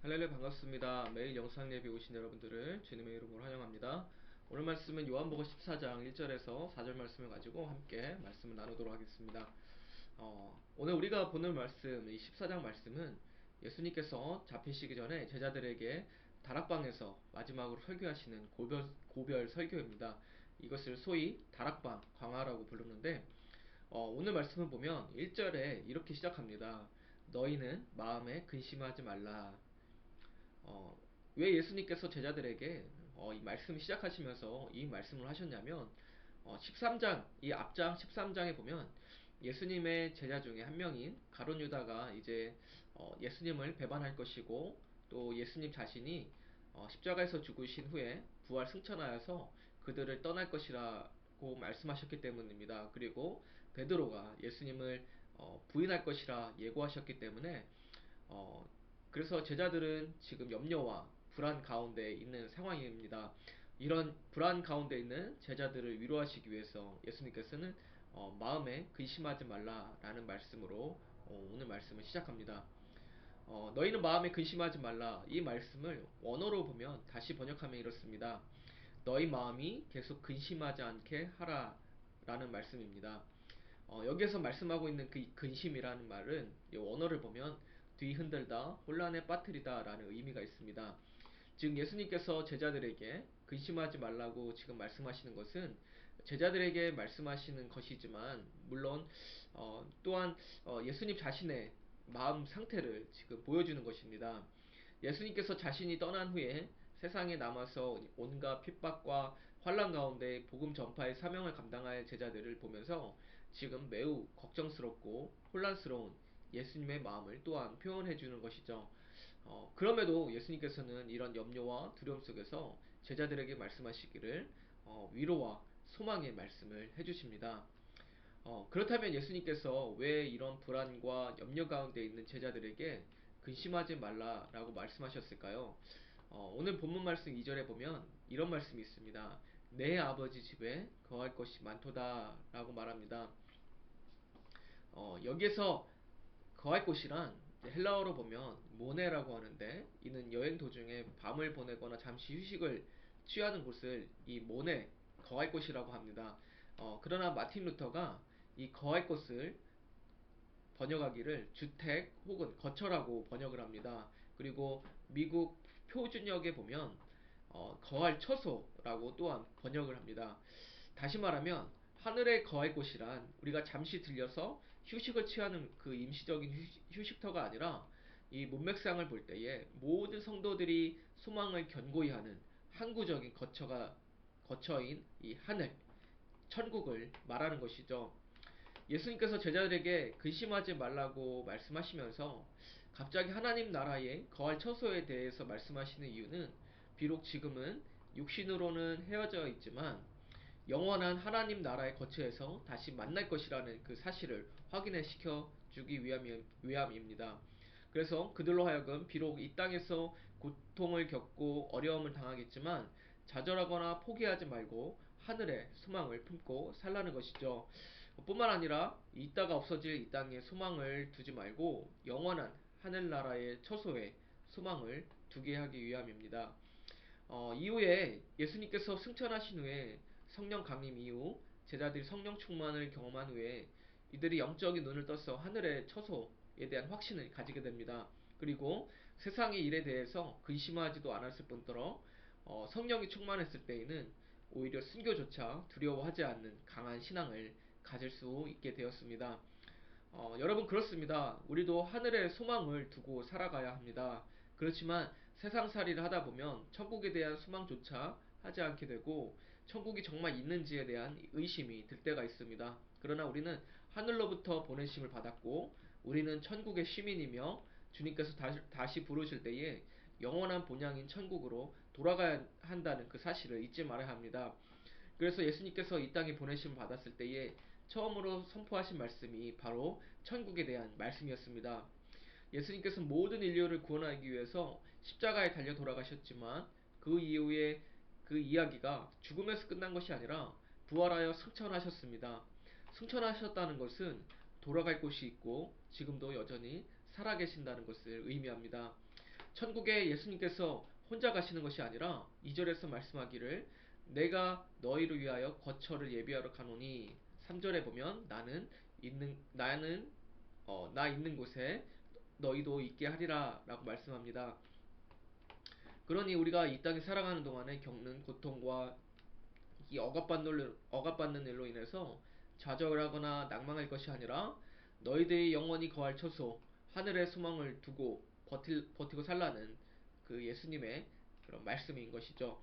할렐루야 반갑습니다. 매일 영상 예배 오신 여러분들을 주님의 이름으로 환영합니다. 오늘 말씀은 요한복음 14장 1절에서 4절 말씀을 가지고 함께 말씀을 나누도록 하겠습니다. 오늘 우리가 보는 말씀, 이 14장 말씀은 예수님께서 잡히시기 전에 제자들에게 다락방에서 마지막으로 설교하시는 고별 설교입니다. 이것을 소위 다락방, 광화라고 부르는데 오늘 말씀을 보면 1절에 이렇게 시작합니다. 너희는 마음에 근심하지 말라. 어, 왜 예수님께서 제자들에게 이 말씀 시작하시면서 이 말씀을 하셨냐면 13장, 이 앞장 13장에 보면 예수님의 제자 중에 한 명인 가룟 유다가 이제 예수님을 배반할 것이고 또 예수님 자신이 십자가에서 죽으신 후에 부활 승천하여서 그들을 떠날 것이라고 말씀하셨기 때문입니다. 그리고 베드로가 예수님을 부인할 것이라 예고하셨기 때문에 어, 그래서 제자들은 지금 염려와 불안 가운데 있는 상황입니다. 이런 불안 가운데 있는 제자들을 위로하시기 위해서 예수님께서는 마음에 근심하지 말라라는 말씀으로 오늘 말씀을 시작합니다. 너희는 마음에 근심하지 말라. 이 말씀을 원어로 보면 다시 번역하면 이렇습니다. 너희 마음이 계속 근심하지 않게 하라 라는 말씀입니다. 여기에서 말씀하고 있는 그 근심이라는 말은 원어를 보면 뒤흔들다, 혼란에 빠뜨리다 라는 의미가 있습니다. 즉 예수님께서 제자들에게 근심하지 말라고 지금 말씀하시는 것은 제자들에게 말씀하시는 것이지만 물론 또한 예수님 자신의 마음 상태를 지금 보여주는 것입니다. 예수님께서 자신이 떠난 후에 세상에 남아서 온갖 핍박과 환란 가운데 복음 전파의 사명을 감당할 제자들을 보면서 지금 매우 걱정스럽고 혼란스러운 예수님의 마음을 또한 표현해 주는 것이죠. 그럼에도 예수님께서는 이런 염려와 두려움 속에서 제자들에게 말씀하시기를 위로와 소망의 말씀을 해주십니다. 그렇다면 예수님께서 왜 이런 불안과 염려 가운데 있는 제자들에게 근심하지 말라라고 말씀하셨을까요? 오늘 본문 말씀 2절에 보면 이런 말씀이 있습니다. 내 아버지 집에 거할 것이 많도다라고 말합니다. 여기에서 거할 곳이란 헬라어로 보면 모네라고 하는데 이는 여행 도중에 밤을 보내거나 잠시 휴식을 취하는 곳을 이 모네 거할 곳이라고 합니다. 그러나 마틴 루터가 이 거할 곳을 번역하기를 주택 혹은 거처라고 번역을 합니다. 그리고 미국 표준역에 보면 거할 처소라고 또한 번역을 합니다. 다시 말하면 하늘에 거할 곳이란 우리가 잠시 들려서 휴식을 취하는 그 임시적인 휴식터가 아니라 이 문맥상을 볼 때에 모든 성도들이 소망을 견고히 하는 항구적인 거처인 이 하늘, 천국을 말하는 것이죠. 예수님께서 제자들에게 근심하지 말라고 말씀하시면서 갑자기 하나님 나라의 거할 처소에 대해서 말씀하시는 이유는 비록 지금은 육신으로는 헤어져 있지만 영원한 하나님 나라의 거처에서 다시 만날 것이라는 그 사실을 확인해 시켜 주기 위함입니다. 그래서 그들로 하여금 비록 이 땅에서 고통을 겪고 어려움을 당하겠지만 좌절하거나 포기하지 말고 하늘의 소망을 품고 살라는 것이죠. 뿐만 아니라 있다가 없어질 이 땅에 소망을 두지 말고 영원한 하늘나라의 처소에 소망을 두게 하기 위함입니다. 이후에 예수님께서 승천하신 후에 성령 강림 이후 제자들이 성령 충만을 경험한 후에 이들이 영적인 눈을 떠서 하늘의 처소에 대한 확신을 가지게 됩니다. 그리고 세상의 일에 대해서 근심하지도 않았을 뿐더러 성령이 충만했을 때에는 오히려 순교조차 두려워하지 않는 강한 신앙을 가질 수 있게 되었습니다. 여러분 그렇습니다. 우리도 하늘에 소망을 두고 살아가야 합니다. 그렇지만 세상살이를 하다 보면 천국에 대한 소망조차 하지 않게 되고 천국이 정말 있는지에 대한 의심이 들 때가 있습니다. 그러나 우리는 하늘로부터 보내심을 받았고 우리는 천국의 시민이며 주님께서 다시 부르실 때에 영원한 본향인 천국으로 돌아가야 한다는 그 사실을 잊지 말아야 합니다. 그래서 예수님께서 이 땅에 보내심을 받았을 때에 처음으로 선포하신 말씀이 바로 천국에 대한 말씀이었습니다. 예수님께서 모든 인류를 구원하기 위해서 십자가에 달려 돌아가셨지만 그 이후에 그 이야기가 죽음에서 끝난 것이 아니라 부활하여 승천하셨습니다. 승천하셨다는 것은 돌아갈 곳이 있고 지금도 여전히 살아계신다는 것을 의미합니다. 천국에 예수님께서 혼자 가시는 것이 아니라 2절에서 말씀하기를 내가 너희를 위하여 거처를 예비하러 가노니 3절에 보면 나 있는 곳에 너희도 있게 하리라 라고 말씀합니다. 그러니 우리가 이 땅에 살아가는 동안에 겪는 고통과 이 억압받는 일로 인해서 좌절하거나 낭망할 것이 아니라 너희들이 영원히 거할 처소 하늘의 소망을 두고 버티고 살라는 그 예수님의 그런 말씀인 것이죠.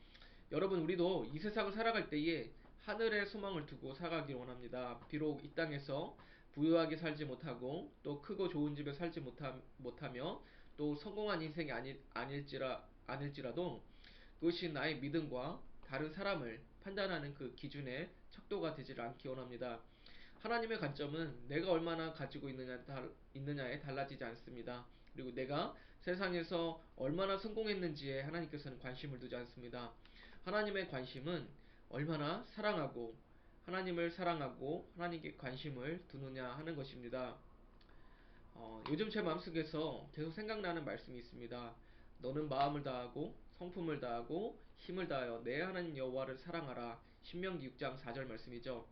여러분, 우리도 이 세상을 살아갈 때에 하늘의 소망을 두고 살아가길 원합니다. 비록 이 땅에서 부유하게 살지 못하고 또 크고 좋은 집에 살지 못하며 또 성공한 인생이 아닐지라도 그것이 나의 믿음과 다른 사람을 판단하는 그 기준의 척도가 되질 않기 원합니다. 하나님의 관점은 내가 얼마나 가지고 있느냐에 달라지지 않습니다. 그리고 내가 세상에서 얼마나 성공했는지에 하나님께서는 관심을 두지 않습니다. 하나님의 관심은 얼마나 하나님을 사랑하고 하나님께 관심을 두느냐 하는 것입니다. 요즘 제 마음속에서 계속 생각나는 말씀이 있습니다. 너는 마음을 다하고 성품을 다하고 힘을 다하여 내 하나님 여호와를 사랑하라. 신명기 6장 4절 말씀이죠.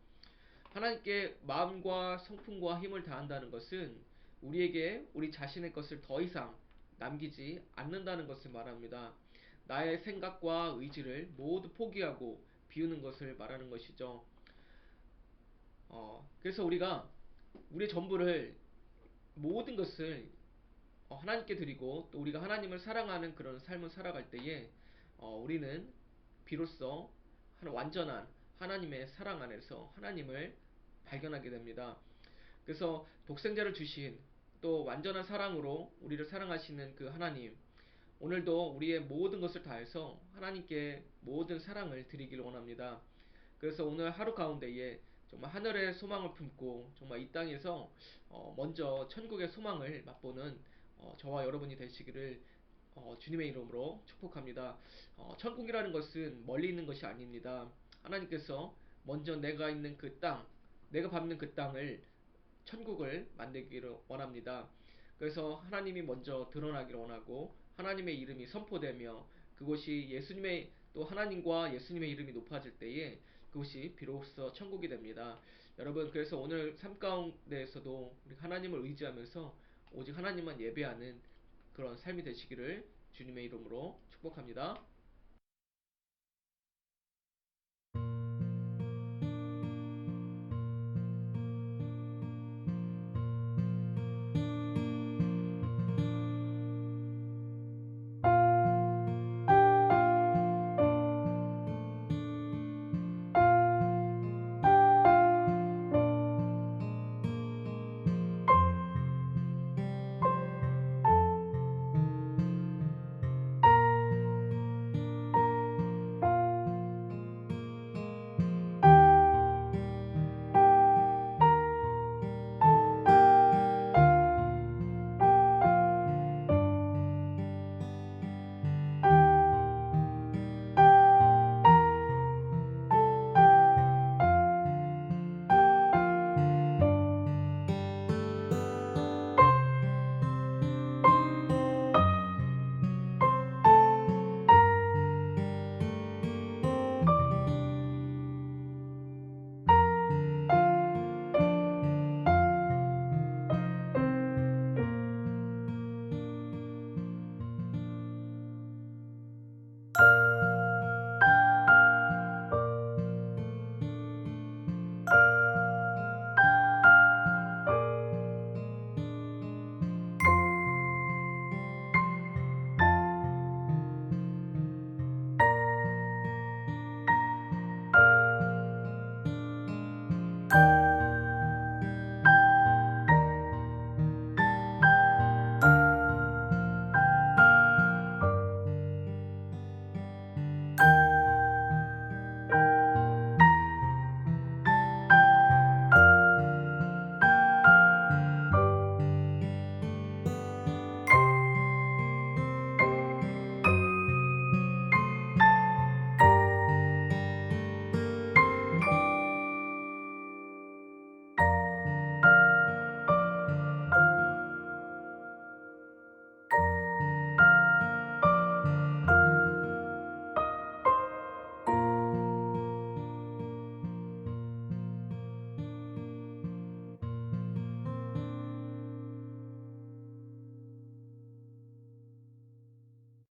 하나님께 마음과 성품과 힘을 다한다는 것은 우리에게 우리 자신의 것을 더 이상 남기지 않는다는 것을 말합니다. 나의 생각과 의지를 모두 포기하고 비우는 것을 말하는 것이죠. 그래서 우리가 우리의 전부를 모든 것을 하나님께 드리고 또 우리가 하나님을 사랑하는 그런 삶을 살아갈 때에 우리는 비로소 완전한 하나님의 사랑 안에서 하나님을 발견하게 됩니다. 그래서 독생자를 주신 또 완전한 사랑으로 우리를 사랑하시는 그 하나님, 오늘도 우리의 모든 것을 다해서 하나님께 모든 사랑을 드리기를 원합니다. 그래서 오늘 하루 가운데에 정말 하늘의 소망을 품고 정말 이 땅에서 먼저 천국의 소망을 맛보는 저와 여러분이 되시기를 주님의 이름으로 축복합니다. 천국이라는 것은 멀리 있는 것이 아닙니다. 하나님께서 먼저 내가 밟는 그 땅을 천국을 만들기를 원합니다. 그래서 하나님이 먼저 드러나기를 원하고 하나님의 이름이 선포되며 그곳이 또 하나님과 예수님의 이름이 높아질 때에 그것이 비로소 천국이 됩니다. 여러분, 그래서 오늘 삶 가운데에서도 우리 하나님을 의지하면서 오직 하나님만 예배하는 그런 삶이 되시기를 주님의 이름으로 축복합니다.